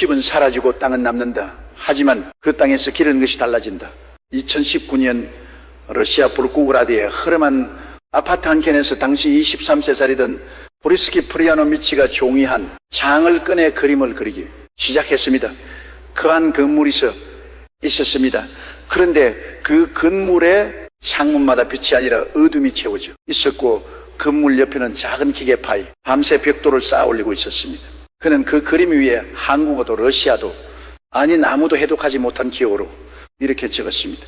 집은 사라지고 땅은 남는다. 하지만 그 땅에서 기르는 것이 달라진다. 2019년 러시아 볼고그라드의 허름한 아파트 한 켠에서 당시 23세살이던 보리스키 프리아노비치가 종이한 장을 꺼내 그림을 그리기 시작했습니다. 거한 건물이 있었습니다. 그런데 그 건물에 창문마다 빛이 아니라 어둠이 채워져 있었고, 건물 옆에는 작은 기계파이, 밤새 벽돌을 쌓아 올리고 있었습니다. 그는 그 그림 위에 한국어도 러시아도 아닌 아무도 해독하지 못한 기호로 이렇게 적었습니다.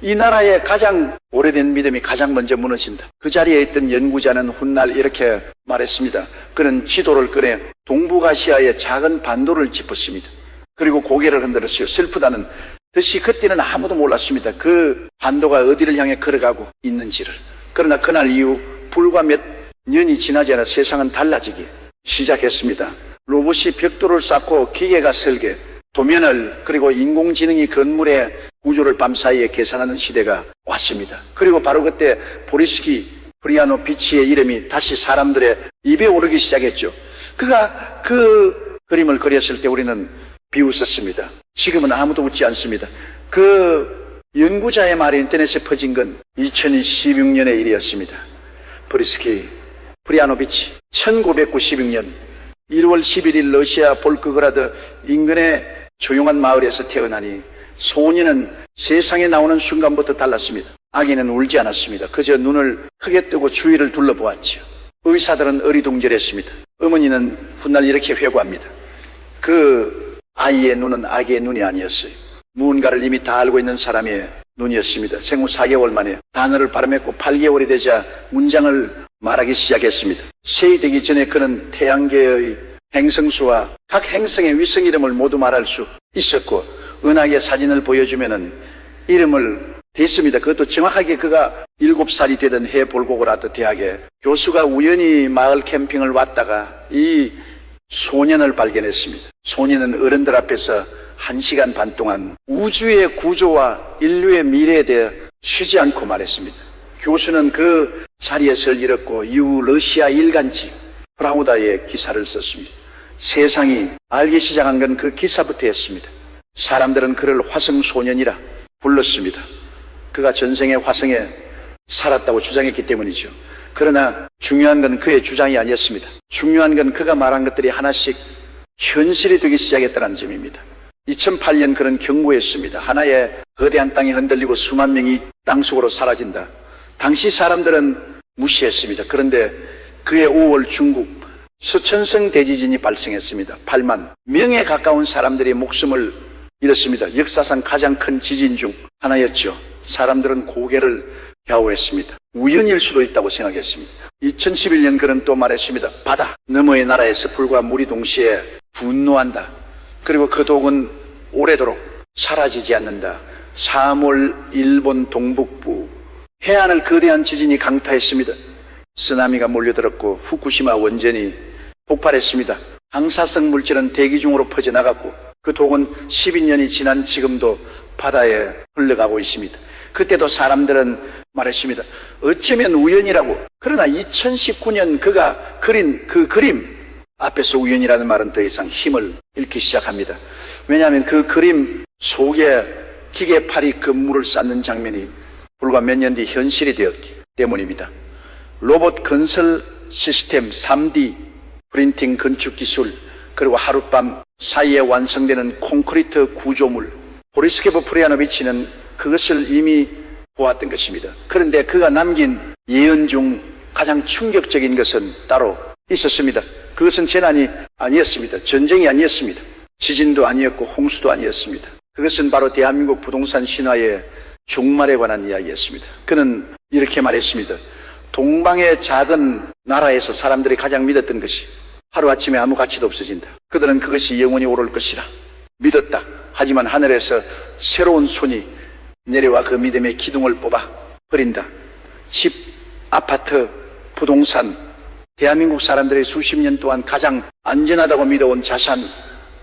이 나라의 가장 오래된 믿음이 가장 먼저 무너진다. 그 자리에 있던 연구자는 훗날 이렇게 말했습니다. 그는 지도를 꺼내 동북아시아의 작은 반도를 짚었습니다. 그리고 고개를 흔들었어요. 슬프다는 듯이 그때는 아무도 몰랐습니다. 그 반도가 어디를 향해 걸어가고 있는지를. 그러나 그날 이후 불과 몇 년이 지나지 않아 세상은 달라지기 시작했습니다. 로봇이 벽돌을 쌓고 기계가 설계, 도면을, 그리고 인공지능이 건물의 구조를 밤사이에 계산하는 시대가 왔습니다. 그리고 바로 그때 보리스키 프리아노비치의 이름이 다시 사람들의 입에 오르기 시작했죠. 그가 그 그림을 그렸을 때 우리는 비웃었습니다. 지금은 아무도 웃지 않습니다. 그 연구자의 말이 인터넷에 퍼진 건 2016년의 일이었습니다. 보리스키 프리아노비치 1996년 1월 11일 러시아 볼고그라드 인근의 조용한 마을에서 태어나니 소년은 세상에 나오는 순간부터 달랐습니다. 아기는 울지 않았습니다. 그저 눈을 크게 뜨고 주위를 둘러보았지요. 의사들은 어리둥절했습니다. 어머니는 훗날 이렇게 회고합니다. 그 아이의 눈은 아기의 눈이 아니었어요. 무언가를 이미 다 알고 있는 사람의 눈이었습니다. 생후 4개월 만에 단어를 발음했고 8개월이 되자 문장을 말하기 시작했습니다. 세이 되기 전에 그는 태양계의 행성수와 각 행성의 위성 이름을 모두 말할 수 있었고, 은하계 사진을 보여주면은 이름을 댔습니다. 그것도 정확하게 그가 7살이 되던 해 볼고그라드 대학에 교수가 우연히 마을 캠핑을 왔다가 이 소년을 발견했습니다. 소년은 어른들 앞에서 1시간 반 동안 우주의 구조와 인류의 미래에 대해 쉬지 않고 말했습니다. 교수는 그 자리에서 잃었고 이후 러시아 일간지 프라우다에 기사를 썼습니다. 세상이 알기 시작한 건 그 기사부터였습니다. 사람들은 그를 화성소년이라 불렀습니다. 그가 전생에 화성에 살았다고 주장했기 때문이죠. 그러나 중요한 건 그의 주장이 아니었습니다. 중요한 건 그가 말한 것들이 하나씩 현실이 되기 시작했다는 점입니다. 2008년 그는 경고했습니다. 하나의 거대한 땅이 흔들리고 수만 명이 땅속으로 사라진다. 당시 사람들은 무시했습니다. 그런데 그해 5월 중국 서천성 대지진이 발생했습니다. 8만 명에 가까운 사람들이 목숨을 잃었습니다. 역사상 가장 큰 지진 중 하나였죠. 사람들은 고개를 갸우했습니다. 우연일 수도 있다고 생각했습니다. 2011년 그는 또 말했습니다. 바다 너머의 나라에서 불과 물이 동시에 분노한다. 그리고 그 독은 오래도록 사라지지 않는다. 3월 일본 동북부 해안을 거대한 지진이 강타했습니다. 쓰나미가 몰려들었고 후쿠시마 원전이 폭발했습니다. 방사성 물질은 대기 중으로 퍼져나갔고 그 독은 12년이 지난 지금도 바다에 흘러가고 있습니다. 그때도 사람들은 말했습니다. 어쩌면 우연이라고. 그러나 2019년 그가 그린 그 그림 앞에서 우연이라는 말은 더 이상 힘을 잃기 시작합니다. 왜냐하면 그 그림 속에 기계팔이 건물을 쌓는 장면이 불과 몇 년 뒤 현실이 되었기 때문입니다. 로봇 건설 시스템, 3D 프린팅 건축 기술, 그리고 하룻밤 사이에 완성되는 콘크리트 구조물. 보리스키 프리아노비치는 그것을 이미 보았던 것입니다. 그런데 그가 남긴 예언 중 가장 충격적인 것은 따로 있었습니다. 그것은 재난이 아니었습니다. 전쟁이 아니었습니다. 지진도 아니었고 홍수도 아니었습니다. 그것은 바로 대한민국 부동산 신화의 종말에 관한 이야기였습니다. 그는 이렇게 말했습니다. 동방의 작은 나라에서 사람들이 가장 믿었던 것이 하루아침에 아무 가치도 없어진다. 그들은 그것이 영원히 오를 것이라 믿었다. 하지만 하늘에서 새로운 손이 내려와 그 믿음의 기둥을 뽑아 버린다. 집, 아파트, 부동산, 대한민국 사람들이 수십 년 동안 가장 안전하다고 믿어온 자산,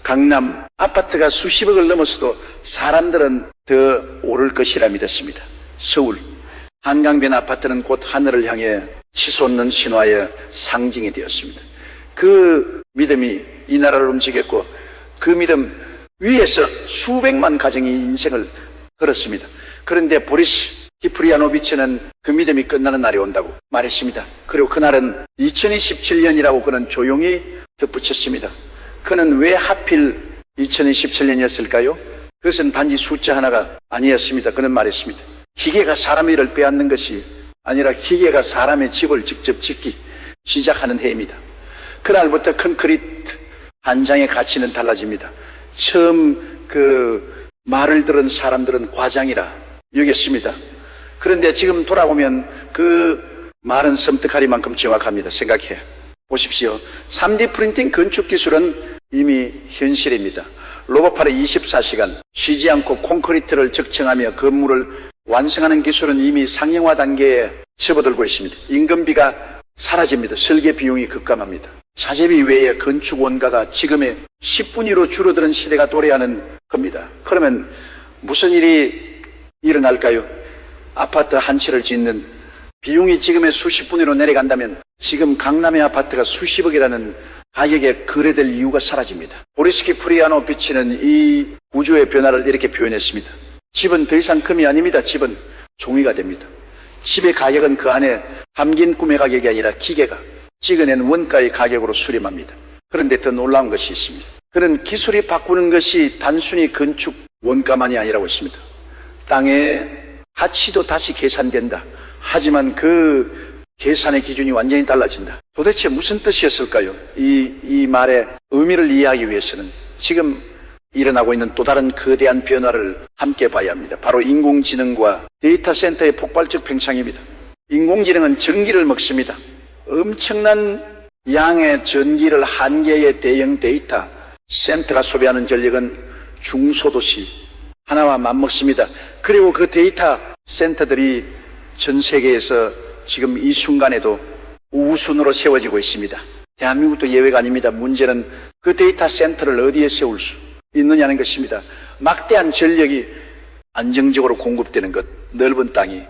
강남, 아파트가 수십억을 넘어서도 사람들은 더 오를 것이라 믿었습니다. 서울, 한강변 아파트는 곧 하늘을 향해 치솟는 신화의 상징이 되었습니다. 그 믿음이 이 나라를 움직였고 그 믿음 위에서 수백만 가정이 인생을 걸었습니다. 그런데 보리스 키프리아노비치는 그 믿음이 끝나는 날이 온다고 말했습니다. 그리고 그날은 2027년이라고 그는 조용히 덧붙였습니다. 그는 왜 하필 2027년이었을까요? 그것은 단지 숫자 하나가 아니었습니다. 그는 말했습니다. 기계가 사람의 일을 빼앗는 것이 아니라 기계가 사람의 집을 직접 짓기 시작하는 해입니다. 그날부터 콘크리트 한 장의 가치는 달라집니다. 처음 그 말을 들은 사람들은 과장이라 여겼습니다. 그런데 지금 돌아보면 그 말은 섬뜩하리만큼 정확합니다. 생각해 보십시오. 3D 프린팅 건축 기술은 이미 현실입니다. 로봇팔에 24시간 쉬지 않고 콘크리트를 적층하며 건물을 완성하는 기술은 이미 상용화 단계에 접어들고 있습니다. 인건비가 사라집니다. 설계 비용이 급감합니다. 자재비 외에 건축 원가가 지금의 10분의 1로 줄어드는 시대가 도래하는 겁니다. 그러면 무슨 일이 일어날까요? 아파트 한 채를 짓는 비용이 지금의 수십 분의 1로 내려간다면 지금 강남의 아파트가 수십억이라는 가격에 거래될 이유가 사라집니다. 보리스 키프리아노비치는 이 구조의 변화를 이렇게 표현했습니다. 집은 더 이상 금이 아닙니다. 집은 종이가 됩니다. 집의 가격은 그 안에 담긴 구매 가격이 아니라 기계가 찍어낸 원가의 가격으로 수렴합니다. 그런데 더 놀라운 것이 있습니다. 그는 기술이 바꾸는 것이 단순히 건축 원가만이 아니라고 했습니다. 땅의 가치도 다시 계산된다. 하지만 그 계산의 기준이 완전히 달라진다. 도대체 무슨 뜻이었을까요? 이 말의 의미를 이해하기 위해서는 지금 일어나고 있는 또 다른 거대한 변화를 함께 봐야 합니다. 바로 인공지능과 데이터 센터의 폭발적 팽창입니다. 인공지능은 전기를 먹습니다. 엄청난 양의 전기를 한 개의 대형 데이터 센터가 소비하는 전력은 중소도시 하나와 맞먹습니다. 그리고 그 데이터 센터들이 전 세계에서 지금 이 순간에도 우선으로 세워지고 있습니다. 대한민국도 예외가 아닙니다. 문제는 그 데이터 센터를 어디에 세울 수 있느냐는 것입니다. 막대한 전력이 안정적으로 공급되는 것, 넓은 땅이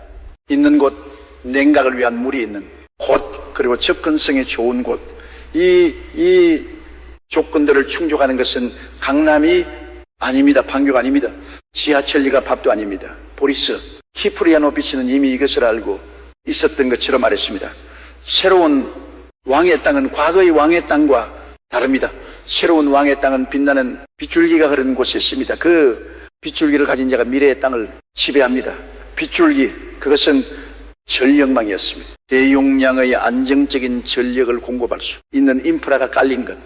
있는 곳, 냉각을 위한 물이 있는 곳, 그리고 접근성이 좋은 곳, 이 조건들을 충족하는 것은 강남이 아닙니다. 판교가 아닙니다. 지하철리가 밥도 아닙니다. 보리스 키프리아노비치는 이미 이것을 알고 있었던 것처럼 말했습니다. 새로운 왕의 땅은 과거의 왕의 땅과 다릅니다. 새로운 왕의 땅은 빛나는 빗줄기가 흐르는 곳에 있습니다. 그 빗줄기를 가진 자가 미래의 땅을 지배합니다. 빗줄기, 그것은 전력망이었습니다. 대용량의 안정적인 전력을 공급할 수 있는 인프라가 깔린 것,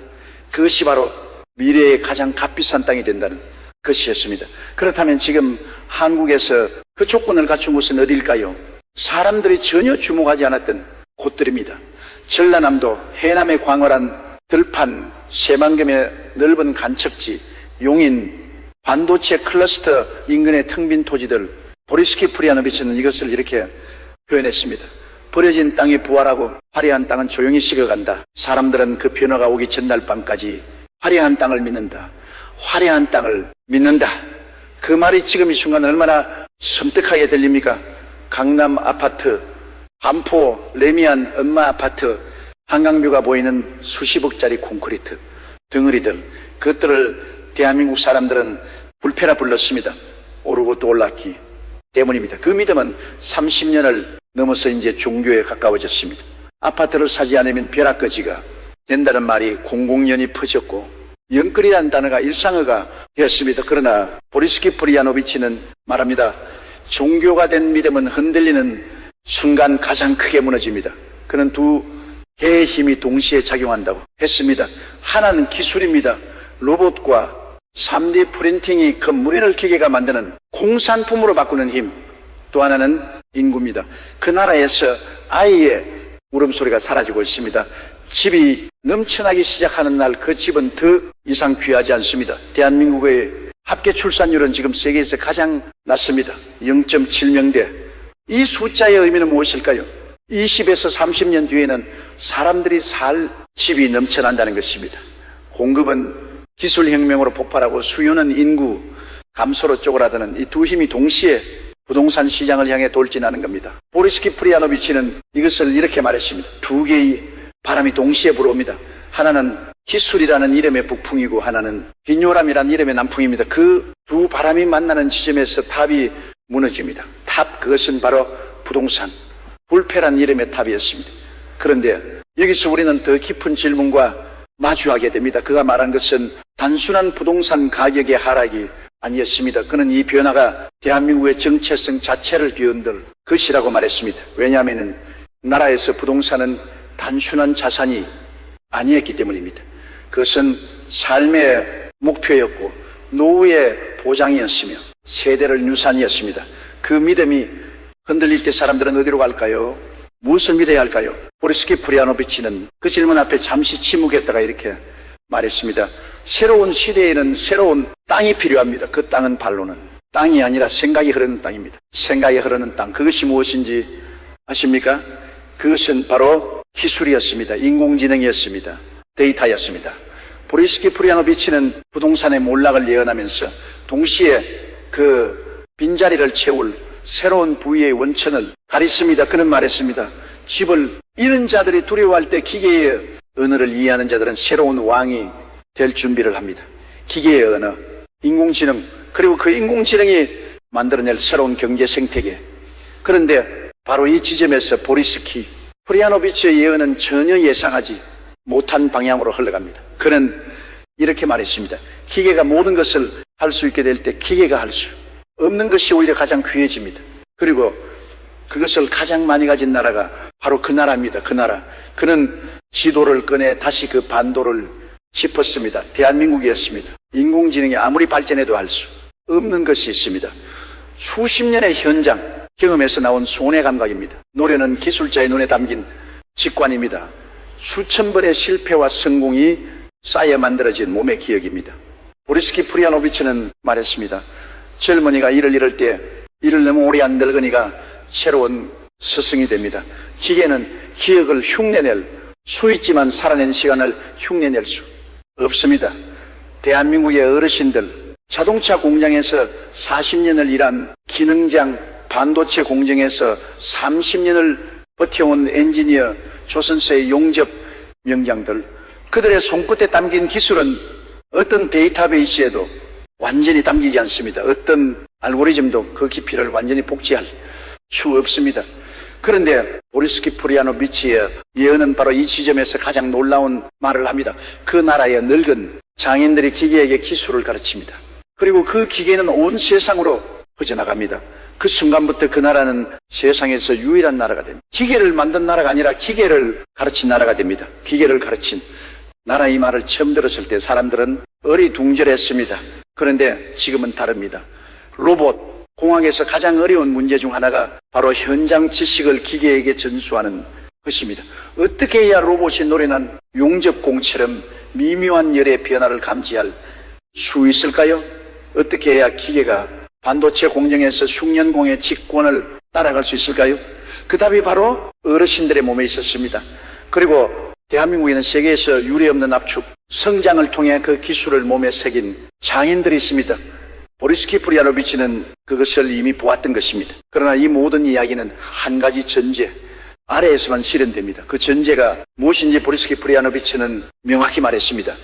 그것이 바로 미래의 가장 값비싼 땅이 된다는 것이었습니다. 그렇다면 지금 한국에서 그 조건을 갖춘 곳은 어디일까요? 사람들이 전혀 주목하지 않았던 곳들입니다. 전라남도, 해남의 광활한 들판, 새만금의 넓은 간척지, 용인, 반도체 클러스터 인근의 텅 빈 토지들, 보리스 키프리아노비치는 이것을 이렇게 표현했습니다. 버려진 땅이 부활하고 화려한 땅은 조용히 식어간다. 사람들은 그 변화가 오기 전날 밤까지 화려한 땅을 믿는다. 화려한 땅을 믿는다. 그 말이 지금 이 순간 얼마나 섬뜩하게 들립니까? 강남 아파트, 반포, 레미안 엄마 아파트, 한강뷰가 보이는 수십억짜리 콘크리트 덩어리들, 그것들을 대한민국 사람들은 불패라 불렀습니다. 오르고 또 올랐기 때문입니다. 그 믿음은 30년을 넘어서 이제 종교에 가까워졌습니다. 아파트를 사지 않으면 벼락거지가 된다는 말이 공공연히 퍼졌고 영끌이라는 단어가 일상어가 되었습니다. 그러나 보리스 키프리아노비치는 말합니다. 종교가 된 믿음은 흔들리는 순간 가장 크게 무너집니다. 그는 두 개의 힘이 동시에 작용한다고 했습니다. 하나는 기술입니다. 로봇과 3D 프린팅이 건물이를 기계가 만드는 공산품으로 바꾸는 힘. 또 하나는 인구입니다. 그 나라에서 아이의 울음소리가 사라지고 있습니다. 집이 넘쳐나기 시작하는 날 그 집은 더 이상 귀하지 않습니다. 대한민국의 합계 출산율은 지금 세계에서 가장 낮습니다. 0.7명대. 이 숫자의 의미는 무엇일까요? 20에서 30년 뒤에는 사람들이 살 집이 넘쳐난다는 것입니다. 공급은 기술혁명으로 폭발하고 수요는 인구 감소로 쪼그라드는 이 두 힘이 동시에 부동산 시장을 향해 돌진하는 겁니다. 보리스 키프리아노비치는 이것을 이렇게 말했습니다. 두 개의 바람이 동시에 불어옵니다. 하나는 기술이라는 이름의 북풍이고 하나는 빈요람이라는 이름의 남풍입니다. 그 두 바람이 만나는 지점에서 탑이 무너집니다. 탑, 그것은 바로 부동산, 불패란 이름의 탑이었습니다. 그런데 여기서 우리는 더 깊은 질문과 마주하게 됩니다. 그가 말한 것은 단순한 부동산 가격의 하락이 아니었습니다. 그는 이 변화가 대한민국의 정체성 자체를 뒤흔들 것이라고 말했습니다. 왜냐하면 나라에서 부동산은 단순한 자산이 아니었기 때문입니다. 그것은 삶의 목표였고 노후의 보장이었으며 세대를 유산이었습니다. 그 믿음이 흔들릴 때 사람들은 어디로 갈까요? 무엇을 믿어야 할까요? 보리스키 프리아노비치는 그 질문 앞에 잠시 침묵했다가 이렇게 말했습니다. 새로운 시대에는 새로운 땅이 필요합니다. 그 땅은 반론은 땅이 아니라 생각이 흐르는 땅입니다. 생각이 흐르는 땅, 그것이 무엇인지 아십니까? 그것은 바로 기술이었습니다. 인공지능이었습니다. 데이터였습니다. 보리스키 프리아노비치는 부동산의 몰락을 예언하면서 동시에 그 빈자리를 채울 새로운 부의 원천을 가리킵니다. 그는 말했습니다. 집을 잃은 자들이 두려워할 때 기계의 언어를 이해하는 자들은 새로운 왕이 될 준비를 합니다. 기계의 언어, 인공지능, 그리고 그 인공지능이 만들어낼 새로운 경제 생태계. 그런데 바로 이 지점에서 보리스키 프리아노비치의 예언은 전혀 예상하지 못한 방향으로 흘러갑니다. 그는 이렇게 말했습니다. 기계가 모든 것을 할 수 있게 될 때 기계가 할 수 없는 것이 오히려 가장 귀해집니다. 그리고 그것을 가장 많이 가진 나라가 바로 그 나라입니다. 그 나라. 그는 지도를 꺼내 다시 그 반도를 짚었습니다. 대한민국이었습니다. 인공지능이 아무리 발전해도 할 수 없는 것이 있습니다. 수십 년의 현장 경험에서 나온 손해 감각입니다. 노래는 기술자의 눈에 담긴 직관입니다. 수천 번의 실패와 성공이 쌓여 만들어진 몸의 기억입니다. 보리스키 프리아노비치는 말했습니다. 젊은이가 일을 잃을 때 일을 너무 오래 한 늙은이가 새로운 스승이 됩니다. 기계는 기억을 흉내낼 수 있지만 살아낸 시간을 흉내낼 수 없습니다. 대한민국의 어르신들, 자동차 공장에서 40년을 일한 기능장, 반도체 공정에서 30년을 버텨온 엔지니어, 조선사의 용접 명장들, 그들의 손끝에 담긴 기술은 어떤 데이터베이스에도 완전히 담기지 않습니다. 어떤 알고리즘도 그 깊이를 완전히 복제할 수 없습니다. 그런데 보리스키 프리아노비치의 예언은 바로 이 지점에서 가장 놀라운 말을 합니다. 그 나라의 늙은 장인들이 기계에게 기술을 가르칩니다. 그리고 그 기계는 온 세상으로 퍼져나갑니다. 그 순간부터 그 나라는 세상에서 유일한 나라가 됩니다. 기계를 만든 나라가 아니라 기계를 가르친 나라가 됩니다. 기계를 가르친 나라, 이 말을 처음 들었을 때 사람들은 어리둥절했습니다. 그런데 지금은 다릅니다. 로봇, 공학에서 가장 어려운 문제 중 하나가 바로 현장 지식을 기계에게 전수하는 것입니다. 어떻게 해야 로봇이 노래난 용접공처럼 미묘한 열의 변화를 감지할 수 있을까요? 어떻게 해야 기계가 반도체 공정에서 흉년공의 직권을 따라갈 수 있을까요? 그 답이 바로 어르신들의 몸에 있었습니다. 그리고 대한민국에는 세계에서 유례없는 압축, 성장을 통해 그 기술을 몸에 새긴 장인들이 있습니다. 보리스키 프리아노비치는 그것을 이미 보았던 것입니다. 그러나 이 모든 이야기는 한 가지 전제 아래에서만 실현됩니다. 그 전제가 무엇인지 보리스키 프리아노비치는 명확히 말했습니다.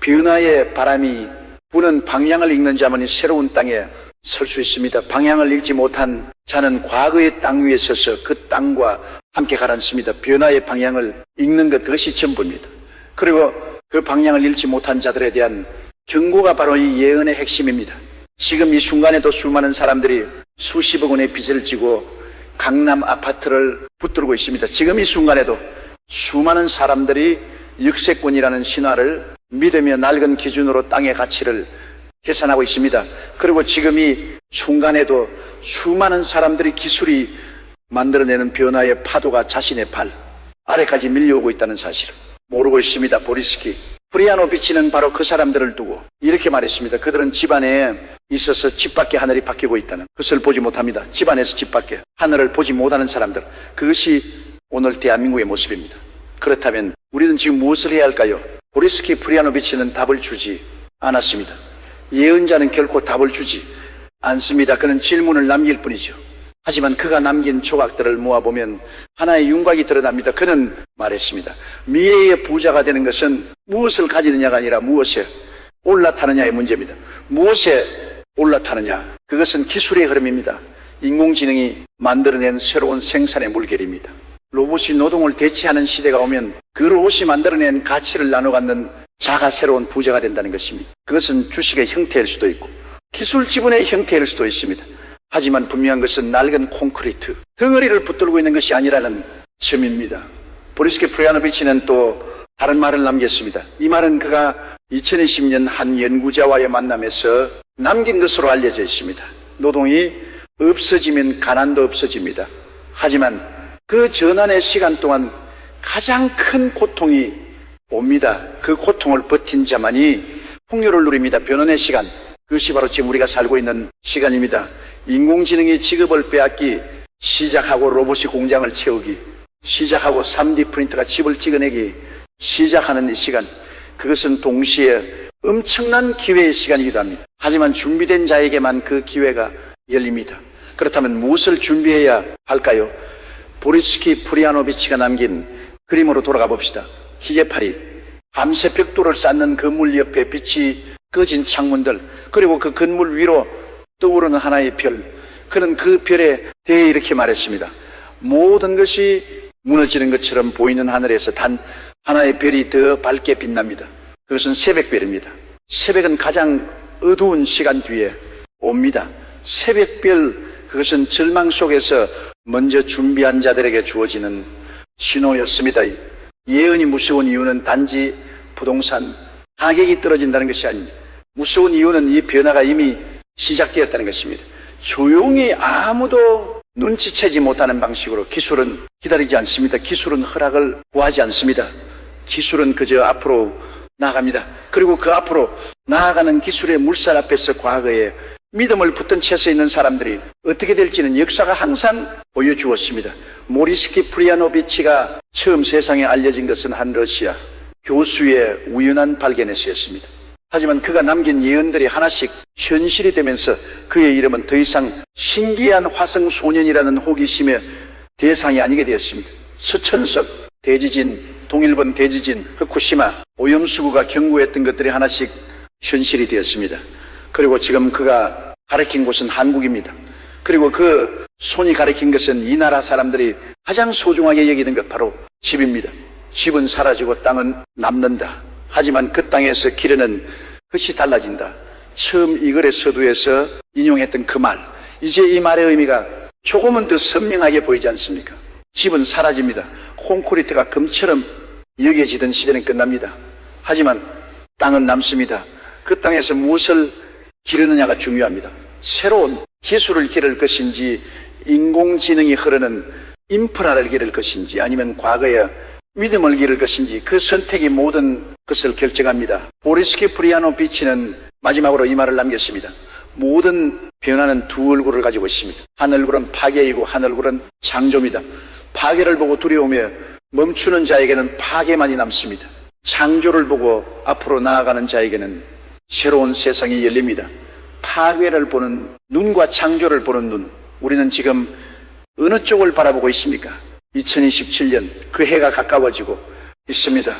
변화의 바람이 부는 방향을 읽는 자만이 새로운 땅에 설 수 있습니다. 방향을 읽지 못한 자는 과거의 땅 위에 서서 그 땅과 함께 가라앉습니다. 변화의 방향을 읽는 것, 그것이 전부입니다. 그리고 그 방향을 읽지 못한 자들에 대한 경고가 바로 이 예언의 핵심입니다. 지금 이 순간에도 수많은 사람들이 수십억 원의 빚을 지고 강남 아파트를 붙들고 있습니다. 지금 이 순간에도 수많은 사람들이 역세권이라는 신화를 믿으며 낡은 기준으로 땅의 가치를 계산하고 있습니다. 그리고 지금 이 순간에도 수많은 사람들이 기술이 만들어내는 변화의 파도가 자신의 발 아래까지 밀려오고 있다는 사실을 모르고 있습니다. 보리스키 프리아노비치는 바로 그 사람들을 두고 이렇게 말했습니다. 그들은 집안에 있어서 집 밖에 하늘이 바뀌고 있다는 것을 보지 못합니다. 집안에서 집 밖에 하늘을 보지 못하는 사람들, 그것이 오늘 대한민국의 모습입니다. 그렇다면 우리는 지금 무엇을 해야 할까요? 보리스키 프리아노비치는 답을 주지 않았습니다. 예언자는 결코 답을 주지 않습니다. 그는 질문을 남길 뿐이죠. 하지만 그가 남긴 조각들을 모아보면 하나의 윤곽이 드러납니다. 그는 말했습니다. 미래의 부자가 되는 것은 무엇을 가지느냐가 아니라 무엇에 올라타느냐의 문제입니다. 무엇에 올라타느냐, 그것은 기술의 흐름입니다. 인공지능이 만들어낸 새로운 생산의 물결입니다. 로봇이 노동을 대체하는 시대가 오면 그 로봇이 만들어낸 가치를 나눠 갖는 자가 새로운 부자가 된다는 것입니다. 그것은 주식의 형태일 수도 있고 기술 지분의 형태일 수도 있습니다. 하지만 분명한 것은 낡은 콘크리트, 덩어리를 붙들고 있는 것이 아니라는 점입니다. 보리스키 프리아노비치는 또 다른 말을 남겼습니다. 이 말은 그가 2020년 한 연구자와의 만남에서 남긴 것으로 알려져 있습니다. 노동이 없어지면 가난도 없어집니다. 하지만 그 전환의 시간 동안 가장 큰 고통이 옵니다. 그 고통을 버틴 자만이 풍요를 누립니다. 변론의 시간, 그것이 바로 지금 우리가 살고 있는 시간입니다. 인공지능이 직업을 빼앗기 시작하고 로봇이 공장을 채우기 시작하고 3D 프린터가 집을 찍어내기 시작하는 이 시간, 그것은 동시에 엄청난 기회의 시간이기도 합니다. 하지만 준비된 자에게만 그 기회가 열립니다. 그렇다면 무엇을 준비해야 할까요? 보리스키 프리아노비치가 남긴 그림으로 돌아가 봅시다. 기계팔이, 밤새 벽돌을 쌓는 건물 옆에 빛이 꺼진 창문들, 그리고 그 건물 위로 떠오르는 하나의 별. 그는 그 별에 대해 이렇게 말했습니다. 모든 것이 무너지는 것처럼 보이는 하늘에서 단 하나의 별이 더 밝게 빛납니다. 그것은 새벽별입니다. 새벽은 가장 어두운 시간 뒤에 옵니다. 새벽별, 그것은 절망 속에서 먼저 준비한 자들에게 주어지는 신호였습니다. 예언이 무서운 이유는 단지 부동산 가격이 떨어진다는 것이 아닙니다. 무서운 이유는 이 변화가 이미 시작되었다는 것입니다. 조용히 아무도 눈치채지 못하는 방식으로 기술은 기다리지 않습니다. 기술은 허락을 구하지 않습니다. 기술은 그저 앞으로 나아갑니다. 그리고 그 앞으로 나아가는 기술의 물살 앞에서 과거에 믿음을 붙든 채 서 있는 사람들이 어떻게 될지는 역사가 항상 보여주었습니다. 모리스키 프리아노비치가 처음 세상에 알려진 것은 한 러시아 교수의 우연한 발견에서였습니다. 하지만 그가 남긴 예언들이 하나씩 현실이 되면서 그의 이름은 더 이상 신기한 화성소년이라는 호기심의 대상이 아니게 되었습니다. 서천석, 대지진, 동일본 대지진, 후쿠시마, 오염수구가 경고했던 것들이 하나씩 현실이 되었습니다. 그리고 지금 그가 가르친 곳은 한국입니다. 그리고 그 손이 가르친 것은 이 나라 사람들이 가장 소중하게 여기는 것, 바로 집입니다. 집은 사라지고 땅은 남는다. 하지만 그 땅에서 기르는 것이 달라진다. 처음 이글의 서두에서 인용했던 그 말, 이제 이 말의 의미가 조금은 더 선명하게 보이지 않습니까? 집은 사라집니다. 콘크리트가 금처럼 여겨지던 시대는 끝납니다. 하지만 땅은 남습니다. 그 땅에서 무엇을 기르느냐가 중요합니다. 새로운 기술을 기를 것인지, 인공지능이 흐르는 인프라를 기를 것인지, 아니면 과거의 믿음을 기를 것인지, 그 선택이 모든 것을 결정합니다. 보리스키 프리아노비치는 마지막으로 이 말을 남겼습니다. 모든 변화는 두 얼굴을 가지고 있습니다. 한 얼굴은 파괴이고 한 얼굴은 창조입니다. 파괴를 보고 두려우며 멈추는 자에게는 파괴만이 남습니다. 창조를 보고 앞으로 나아가는 자에게는 새로운 세상이 열립니다. 파괴를 보는 눈과 창조를 보는 눈, 우리는 지금 어느 쪽을 바라보고 있습니까? 2027년 그 해가 가까워지고 있습니다.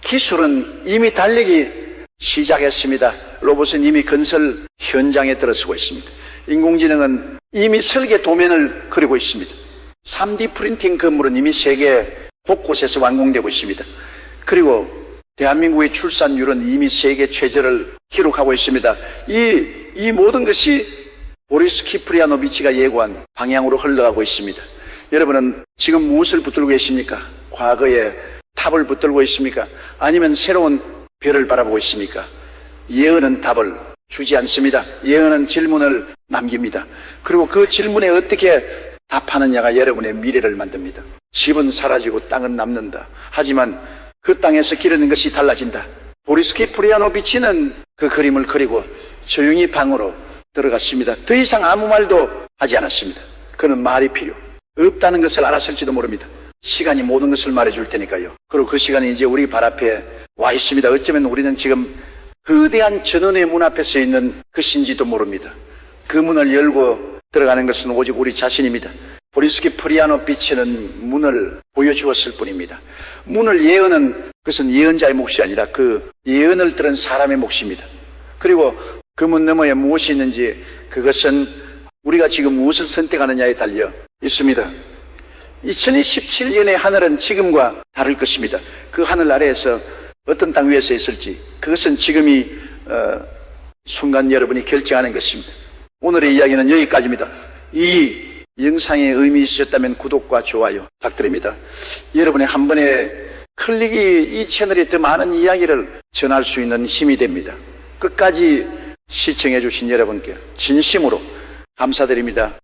기술은 이미 달리기 시작했습니다. 로봇은 이미 건설 현장에 들어서고 있습니다. 인공지능은 이미 설계 도면을 그리고 있습니다. 3D 프린팅 건물은 이미 세계 곳곳에서 완공되고 있습니다. 그리고 대한민국의 출산율은 이미 세계 최저를 기록하고 있습니다. 이 모든 것이 보리스키 프리아노비치가 예고한 방향으로 흘러가고 있습니다. 여러분은 지금 무엇을 붙들고 계십니까? 과거의 탑을 붙들고 있습니까? 아니면 새로운 별을 바라보고 있습니까? 예언은 답을 주지 않습니다. 예언은 질문을 남깁니다. 그리고 그 질문에 어떻게 답하느냐가 여러분의 미래를 만듭니다. 집은 사라지고 땅은 남는다. 하지만 그 땅에서 기르는 것이 달라진다. 보리스키 프리아노비치는 그 그림을 그리고 조용히 방으로 들어갔습니다. 더 이상 아무 말도 하지 않았습니다. 그는 말이 필요 없다는 것을 알았을지도 모릅니다. 시간이 모든 것을 말해줄 테니까요. 그리고 그 시간이 이제 우리 발 앞에 와 있습니다. 어쩌면 우리는 지금 거대한 전원의 문 앞에 서 있는 것인지도 모릅니다. 그 문을 열고 들어가는 것은 오직 우리 자신입니다. 보리스키 프리아노비치는 문을 보여주었을 뿐입니다. 문을 예언은 그것은 예언자의 몫이 아니라 그 예언을 들은 사람의 몫입니다. 그리고 그 문 너머에 무엇이 있는지 그것은 우리가 지금 무엇을 선택하느냐에 달려 있습니다. 2017년의 하늘은 지금과 다를 것입니다. 그 하늘 아래에서 어떤 땅 위에서 있을지 그것은 지금이 순간 여러분이 결정하는 것입니다. 오늘의 이야기는 여기까지입니다. 이 영상에 의미 있으셨다면 구독과 좋아요 부탁드립니다. 여러분의 한 번의 클릭이 이 채널에 더 많은 이야기를 전할 수 있는 힘이 됩니다. 끝까지 시청해 주신 여러분께 진심으로 감사드립니다.